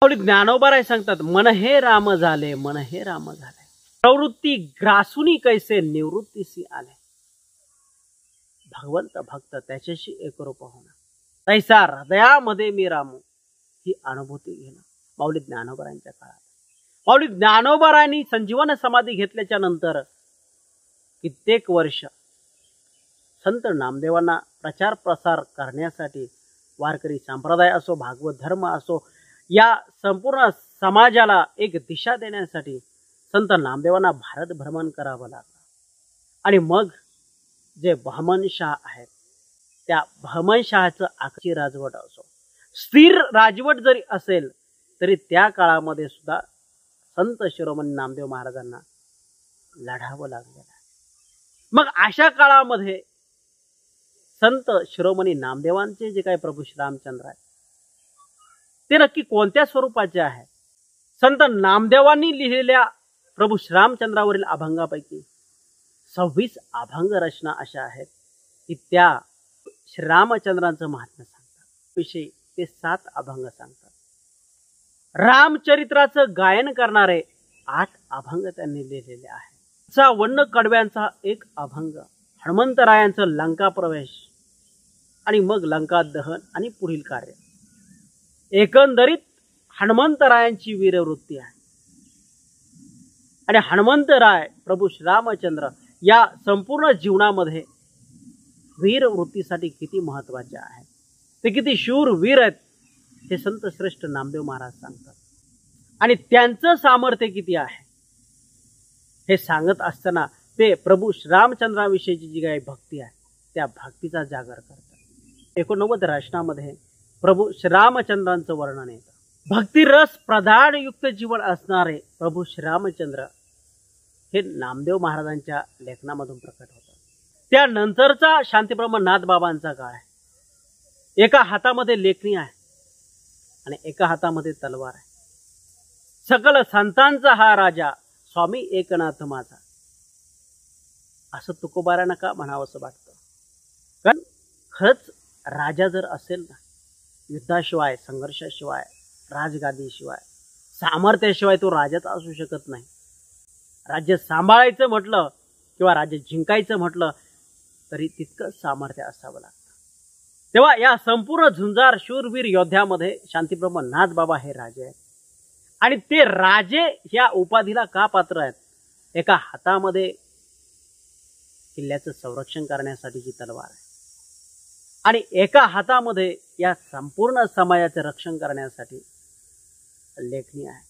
माऊली ज्ञानोबा सांगतात, मन हे राम झाले, मन हे राम झाले, प्रवृत्ती ग्रासूनी कैसे निवृत्तीसी आले. भगवंत भक्त त्याच्याशी एकरूप होणं, तैसा हृदयामध्ये मी रामू, ही अनुभूती घेणं माऊली ज्ञानोबरांच्या काळात. माऊली ज्ञानोबरांनी संजीवन समाधी घेतल्याच्या नंतर कित्येक वर्ष संत नामदेवांना प्रचार प्रसार करण्यासाठी, वारकरी संप्रदाय असो, भागवत धर्म असो, या संपूर्ण समाजाला एक दिशा देण्यासाठी संत नामदेवांना भारत भ्रमण करावं लागलं. आणि मग जे बहमनशाह आहेत, त्या बहमनशाहाचं आखची राजवट असो, स्थिर राजवट जरी असेल तरी त्या काळामध्ये सुद्धा संत शिरोमणी नामदेव महाराजांना लढावं लागलेलं आहे. मग अशा काळामध्ये संत शिरोमणी नामदेवांचे जे काही प्रभू श्रीरामचंद्र आहेत ते नक्की कोणत्या स्वरूपाचे आहे? संत नामदेवांनी लिहिलेल्या प्रभू श्रीरामचंद्रावरील अभंगापैकी 26 अभंग रचना अशा आहेत की त्या श्रीरामचंद्रांचं महात्म्य सांगतात. विषयी ते 7 अभंग सांगतात. रामचरित्राचं गायन करणारे 8 अभंग त्यांनी लिहिलेले आहेत. वन्न कडव्यांचा 1 अभंग, हनुमंतरायांचं लंका प्रवेश आणि मग लंका दहन आणि पुढील कार्य. एकंदरीत हनुमंतरायांची वीरवृत्ती आहे. आणि हनुमंतराय प्रभू श्रीरामचंद्र या संपूर्ण जीवनामध्ये वीरवृत्तीसाठी किती महत्वाचे आहे, ते किती शूर वीर आहेत हे संत श्रेष्ठ नामदेव महाराज सांगतात. आणि त्यांचं सामर्थ्य किती आहे हे सांगत असताना ते प्रभू श्रीरामचंद्राविषयीची जी काही भक्ती आहे त्या भक्तीचा जागर करतात. 89 रचनामध्ये प्रभू श्रीरामचंद्रांचं वर्णन येतं. भक्तिरस प्रधान युक्त जीवन असणारे प्रभू श्रीरामचंद्र हे नामदेव महाराजांच्या लेखनामधून प्रकट होतात. त्यानंतरचा शांतीब्रह्म नाथबाबांचा काळ आहे. एका हातामध्ये लेखणी आहे आणि एका हातामध्ये तलवार आहे. सकल संतांचा हा राजा, स्वामी एकनाथ माझा, असं तुकोबारांना का म्हणावंसं वाटतं? कारण खरंच राजा जर असेल ना, युद्धाशिवाय, संघर्षाशिवाय, राजगादीशिवाय, सामर्थ्याशिवाय तो राजाच असू शकत नाही. राज्य सांभाळायचं म्हटलं किंवा राज्य जिंकायचं म्हटलं तरी तितकंच सामर्थ्य असावं लागतं. तेव्हा या संपूर्ण झुंजार शूरवीर योद्ध्यामध्ये शांतीब्रह्म नाथबाबा हे राजे आहेत. आणि ते राजे या उपाधीला का पात्र आहेत? एका हातामध्ये किल्ल्याचं संरक्षण करण्यासाठीची तलवार आहे आणि एका हातामध्ये या संपूर्ण समाजाचं रक्षण करण्यासाठी लेखणी आहे.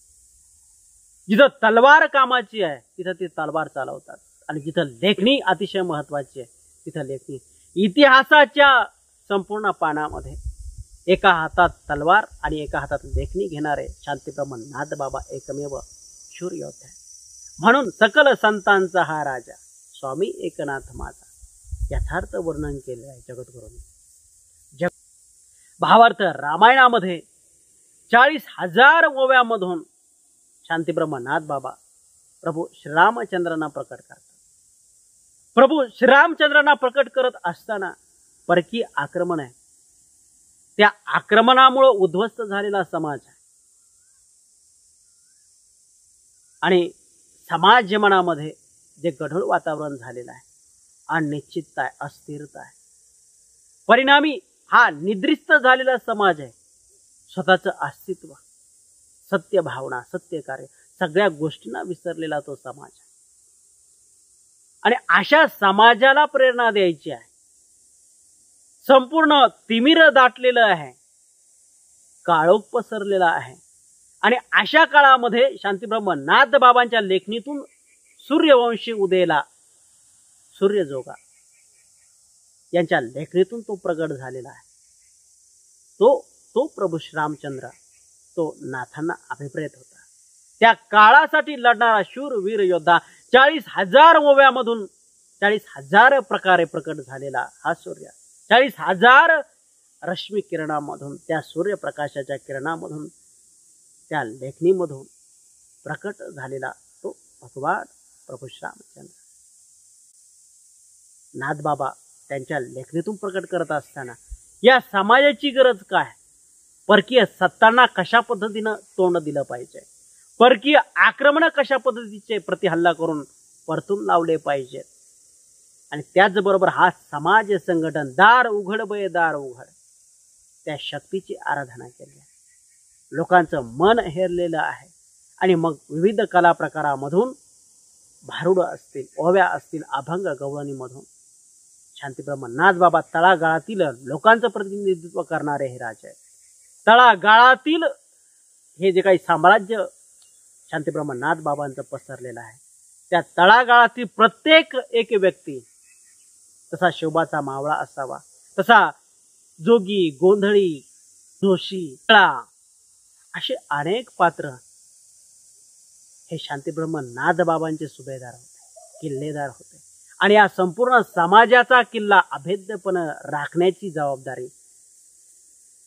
जिथं तलवार कामाची आहे तिथं ते तलवार चालवतात आणि जिथं लेखणी अतिशय महत्वाची आहे तिथं लेखणी. इतिहासाच्या संपूर्ण पानामध्ये एका हातात तलवार आणि एका हातात लेखणी घेणारे शांतीब्रह्म नाथबाबा एकमेव शूर योद्धे. म्हणून सकल संतांचा हा राजा, स्वामी एकनाथ माझा, यथार्थ वर्णन केले आहे जगद्गुरूंनी. भावार्थ रामायणामध्ये 40,000 ओव्यामधून शांतीब्रह्म नाथबाबा प्रभू श्रीरामचंद्रांना प्रकट करतात. प्रभू श्रीरामचंद्रांना प्रकट करत असताना परकीय आक्रमण आहे, त्या आक्रमणामुळे उद्ध्वस्त झालेला समाज आहे आणि समाज जीवनामध्ये जे गढूळ वातावरण झालेलं आहे, अनिश्चितता आहे, अस्थिरता आहे. परिणामी हा निद्रिस्त झालेला समाज आहे. स्वतःचं अस्तित्व, सत्य भावना, सत्य कार्य, सगळ्या गोष्टींना विसरलेला तो समाज आहे. आणि अशा समाजाला प्रेरणा द्यायची आहे. संपूर्ण तिमिर दाटलेलं आहे, काळोख पसरलेला आहे. आणि अशा काळामध्ये शांतीब्रह्म नाथबाबांच्या लेखणीतून सूर्यवंशी उदयला, सूर्यजोगा यांच्या लेखणीतून तो प्रगट झालेला आहे. तो प्रभू श्रीरामचंद्र, तो नाथांना अभिप्रेत होता. त्या काळासाठी लढणारा शूर वीर योद्धा, 40,000 ओव्यामधून 40,000 प्रकारे प्रकट झालेला हा सूर्य, 40,000 रश्मी किरणामधून, त्या सूर्यप्रकाशाच्या किरणामधून, त्या लेखणीमधून प्रकट झालेला तो भगवान प्रभू श्रीरामचंद्र. नाथबाबा त्यांच्या लेखणीतून प्रकट करत असताना या समाजाची गरज काय, परकीय सत्तांना कशा पद्धतीनं तोंड दिलं पाहिजे, परकीय आक्रमण कशा पद्धतीचे प्रतिहल्ला करून परतून लावले पाहिजेत, आणि त्याचबरोबर हा समाज संघटन दार उघड बये दार उघड त्या शक्तीची आराधना केली आहे. लोकांचं मन हेरलेलं आहे आणि मग विविध कला प्रकारामधून भारुड असतील, ओव्या असतील, अभंग गवळणीमधून शांतीब्रह्म नाथबाबा तळागाळातील लोकांचं प्रतिनिधित्व करणारे हे राजे आहेत. तळागाळातील हे जे काही साम्राज्य शांतीब्रह्म नाथबाबांचं पसरलेलं आहे, त्या तळागाळातील प्रत्येक एक व्यक्ती तसा शिवबाचा मावळा असावा, तसा जोगी, गोंधळी, जोशी, असे अनेक पात्र हे शांतीब्रह्म नाथबाबांचे सुभेदार होते, किल्लेदार होते. आणि या संपूर्ण समाजाचा किल्ला अभेद्यपणे राखण्याची जबाबदारी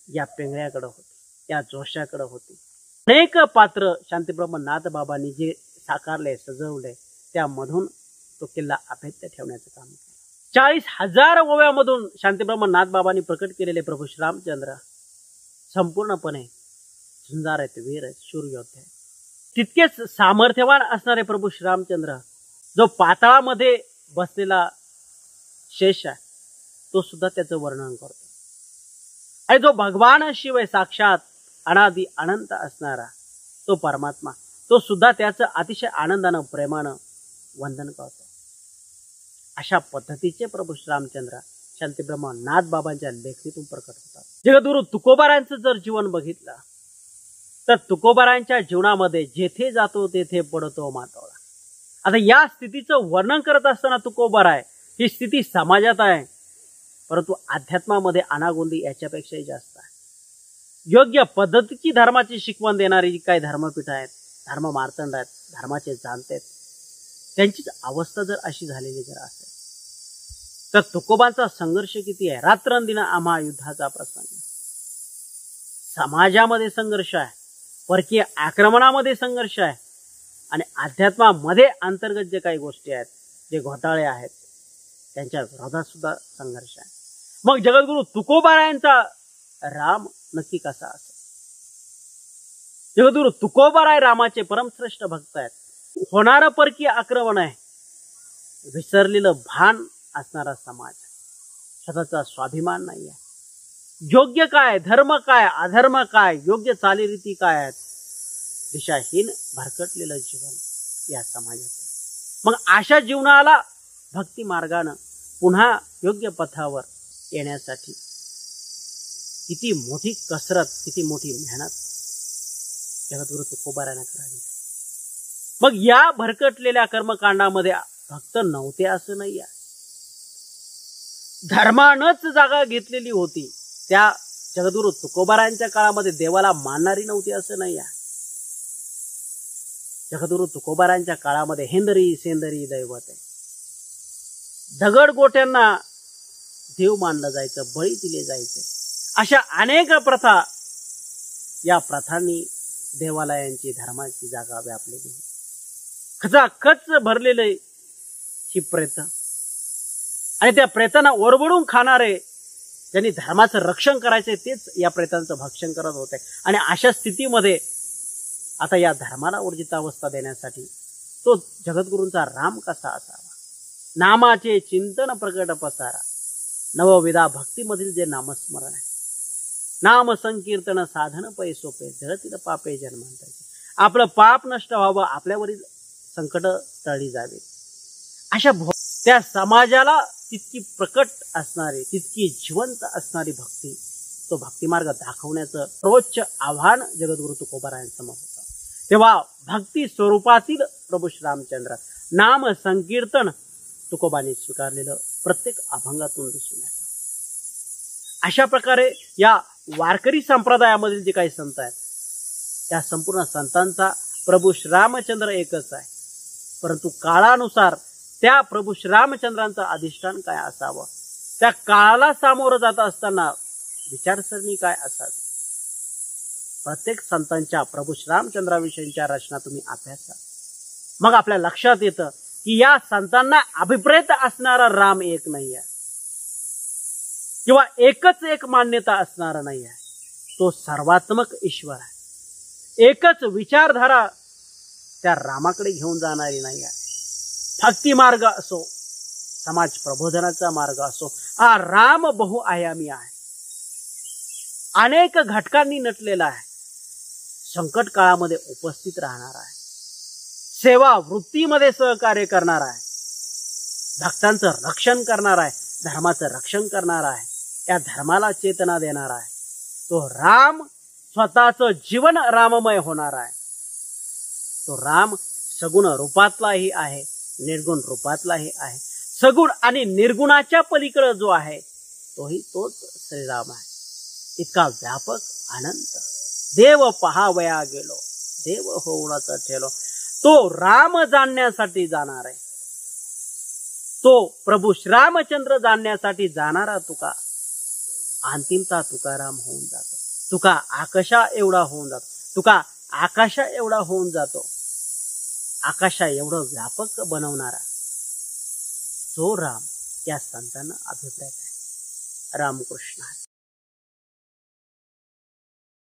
या पेंगळ्याकडे होती, या जोशाकडे होती. अनेक पात्र शांतीब्रह्म नाथबाबांनी जे साकारले, सजवले, त्यामधून तो किल्ला अभेद्य ठेवण्याचं काम केलं. 40,000 ओव्यामधून शांतीब्रह्म नाथबाबांनी प्रकट केलेले प्रभू श्रीरामचंद्र संपूर्णपणे झुंजार आहेत, वीर आहेत, शूर योद्धे आहेत. तितकेच सामर्थ्यवान असणारे प्रभू श्रीरामचंद्र, जो पाताळामध्ये बसलेला शेष आहे, तो सुद्धा त्याचं वर्णन करतो. आणि जो भगवान शिव आहे, साक्षात अनादि अनंत असणारा तो परमात्मा, तो सुद्धा त्याचं अतिशय आनंदानं, प्रेमानं वंदन करतो. अशा पद्धतीचे प्रभू श्रीरामचंद्र शांतीब्रह्म नाथबाबांच्या लेखणीतून प्रकट होतात. जगद्गुरु तुकोबारायांचं जर जीवन बघितलं तर तुकोबारायांच्या जीवनामध्ये जेथे जातो तेथे पडतो मातोळा. आता या स्थितीचं वर्णन करत असताना तुकोबाराय ही स्थिती समाजात आहे, परंतु अध्यात्मामध्ये अनागोंदी याच्यापेक्षाही जास्त आहे. योग्य पद्धतीची धर्माची शिकवण देणारी जी काही धर्मपीठ आहेत, धर्म मार्तंड आहेत, धर्माचे जाणते, त्यांचीच अवस्था जर अशी झालेली जर असेल तर तुकोबांचा संघर्ष किती आहे. रात्रंदिन आम्हा युद्धाचा प्रसंग, समाजामध्ये संघर्ष आहे, परकीय आक्रमणामध्ये संघर्ष आहे, आणि अध्यात्मामध्ये अंतर्गत जे काही गोष्टी आहेत, जे घोटाळे आहेत, त्यांच्या विरोधात सुद्धा संघर्ष आहे. मग जगद्गुरु तुकोबारायांचा राम नक्की कसा असेल? जगद्गुरु तुकोबाराय रामाचे परमश्रेष्ठ भक्त आहेत. होणारं परकीय आक्रमण आहे, विसरलेलं भान असणारा समाज, स्वतःचा स्वाभिमान नाही आहे. योग्य काय, धर्म काय, अधर्म काय, योग्य चालीरीती काय आहेत, दिशाहीन भरकटलेलं जीवन या समाजाचं. मग अशा जीवनाला भक्ती मार्गानं पुन्हा योग्य पथावर येण्यासाठी किती मोठी कसरत, किती मोठी मेहनत जगद्गुरु तुकोबारायांना करावी. मग या भरकटलेल्या कर्मकांडामध्ये भक्त नव्हते असं नाही आहे, धर्मानंच जागा घेतलेली होती. त्या जगद्गुरु तुकोबारायांच्या काळामध्ये देवाला मानणारी नव्हती असं नाही आहे. जगद्गुरु तुकोबारायांच्या काळामध्ये हेंदरी सेंदरी दैवत आहे, दगड गोट्यांना देव मानलं जायचं, बळी दिले जायचे. अशा अनेक प्रथा, या प्रथांनी देवालयांची, धर्माची जागा व्यापलेली होती. खचाखच भरलेले ही प्रेत, आणि त्या प्रेतांना ओरबडून खाणारे, ज्यांनी धर्माचं रक्षण करायचे, तेच या प्रेतांचं भक्षण करत होते. आणि अशा स्थितीमध्ये आता या धर्माला ऊर्जितावस्था देण्यासाठी तो जगद्गुरूंचा राम कसा असावा? नामाचे चिंतन प्रकट पसारा, नवविधा भक्तीमधील जे नामस्मरण आहे, नाम संकीर्तन साधन पै सोपे, जळतील पापे जन्मांतराचे. आपलं पाप नष्ट व्हावं, आपल्यावरील संकट टळली जावी, अशा त्या समाजाला तितकी प्रकट असणारी, तितकी जिवंत असणारी भक्ती, तो भक्तिमार्ग दाखवण्याचं सर्वोच्च आव्हान जगद्गुरु तुकोबारायांसमोर होतं. तेव्हा भक्ती स्वरूपातील प्रभू श्रीरामचंद्र नाम संकीर्तन तुकोबांनी स्वीकारलेलं प्रत्येक अभंगातून दिसून येतं. अशा प्रकारे या वारकरी संप्रदायामधील जे काही संत आहेत, त्या संपूर्ण संतांचा प्रभू श्रीरामचंद्र एकच आहे, परंतु काळानुसार त्या प्रभू श्रीरामचंद्रांचं अधिष्ठान काय असावं, त्या काळाला सामोरं जात असताना विचारसरणी काय असावी, प्रत्येक संतांच्या प्रभू श्रीरामचंद्राविषयीच्या रचना तुम्ही अभ्यासा. मग आपल्या लक्षात येतं की या संतांना अभिप्रेत असणारा राम एक नाही आहे, किंवा एकच एक मान्यता असणारा नाही आहे, तो सर्वात्मक ईश्वर आहे. एकच विचारधारा त्या रामाकडे घेऊन जाणारी नाही आहे. भक्ती मार्ग असो, समाज प्रबोधनाचा मार्ग असो, हा राम बहुआयामी आहे. अनेक घटकांनी नटलेला आहे. संकट काळामध्ये उपस्थित राहणार आहे. सेवा वृत्तीमध्ये सहकार्य करणार आहे. भक्तांचं रक्षण करणार आहे. धर्माचं रक्षण करणार आहे. या धर्माला चेतना देणार आहे. तो राम स्वतःचं जीवन राममय होणार आहे. तो राम सगुण रूपातलाही आहे, निर्गुण रूपातलाही आहे. सगुण आणि निर्गुणाच्या पलीकडे जो आहे तोच श्रीराम आहे. इतका व्यापक अनंत देव पहावया गेलो, देव होऊनच ठेलो. तो राम जाणण्यासाठी जाणार आहे. तो प्रभू श्रीरामचंद्र जाणण्यासाठी जाणारा तुका अंतिमता तुकाराम होऊन जातो. तुका आकाशा एवढा होऊन जातो. तुका आकाशा एवढा होऊन जातो. आकाशा एवढं व्यापक बनवणारा तो राम या संतांना अभिप्रेत आहे. रामकृष्ण.